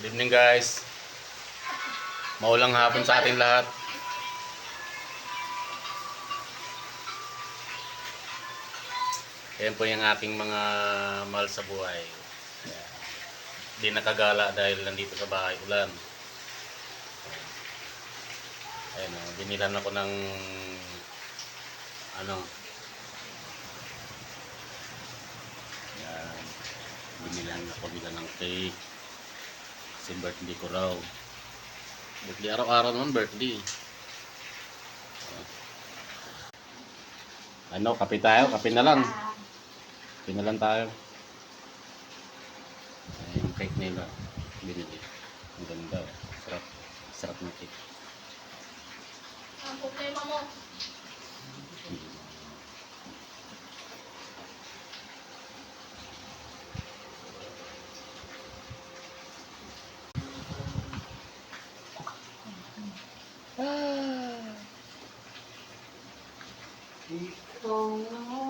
Good evening guys. Maulang hapon sa ating lahat. Ayan po yung aking mga mahal sa buhay. Hindi nakagala dahil nandito sa bahay ulan. Ayan o, binilan ako ng ayan, binilan ako ng cake. Kasi birthday ko raw. Birthday araw-araw naman birthday. Kape tayo? Kape na lang. Kape na lang tayo. Ayan yung cake nila. Binili. Ang ganda. Sarap. Sarap na cake. Ang problema mo. Ikaw na